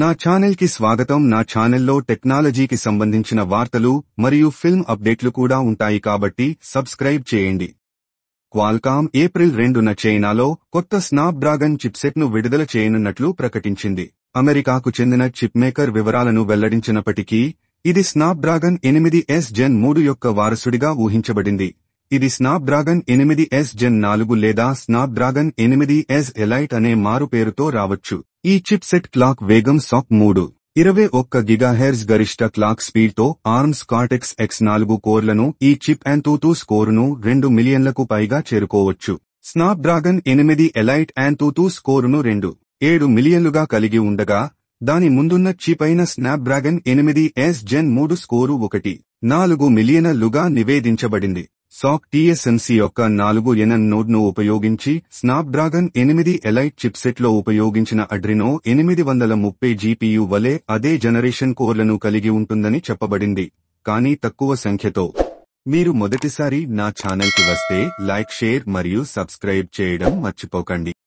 నా ఛానల్ కి స్వాగతం. నా ఛానల్లో టెక్నాలజీకి సంబంధించిన వార్తలు మరియు ఫిల్మ్ అప్డేట్లు కూడా ఉంటాయి కాబట్టి సబ్స్క్రైబ్ చేయండి. క్వాల్కామ్ ఏప్రిల్ 2న చైనాలో కొత్త స్నాప్డ్రాగన్ చిప్సెట్ ను విడుదల చేయనున్నట్లు ప్రకటించింది. అమెరికాకు చెందిన చిప్ మేకర్ వివరాలను వెల్లడించినప్పటికీ ఇది స్నాప్డ్రాగన్ 8S Gen 3 యొక్క వారసుడిగా ఊహించబడింది. ఇది స్నాప్డ్రాగన్ 8S Gen 4 లేదా స్నాప్డ్రాగన్ 8S Elite అనే మారు పేరుతో రావచ్చు. ఈ చిప్ సెట్ క్లాక్ వేగం సాక్ 3.21 GHz గరిష్ట క్లాక్ స్పీడ్ తో ఆర్మ్స్ కార్టెక్స్ X4 కోర్లను ఈ చిప్ ANTUTU స్కోరును 2 మిలియన్లకు పైగా చేరుకోవచ్చు. స్నాప్డ్రాగన్ 8 Elite ANTUTU స్కోరును 2.7 మిలియన్లుగా కలిగి ఉండగా దాని ముందున్న చిప్ అయిన స్నాప్డ్రాగన్ 8S Gen 3 స్కోరు 1.4 మిలియన్లుగా నివేదించబడింది. సాక్ TSMC యొక్క 4nm నోడ్ను ఉపయోగించి స్నాప్డ్రాగన్ 8 Elite చిప్సెట్లో ఉపయోగించిన అడ్రినో 830 GPU వలె అదే జనరేషన్ కోర్లను కలిగి ఉంటుందని చెప్పబడింది, కానీ తక్కువ సంఖ్యతో. మీరు మొదటిసారి నా ఛానల్కి వస్తే లైక్, షేర్ మరియు సబ్స్క్రైబ్ చేయడం మర్చిపోకండి.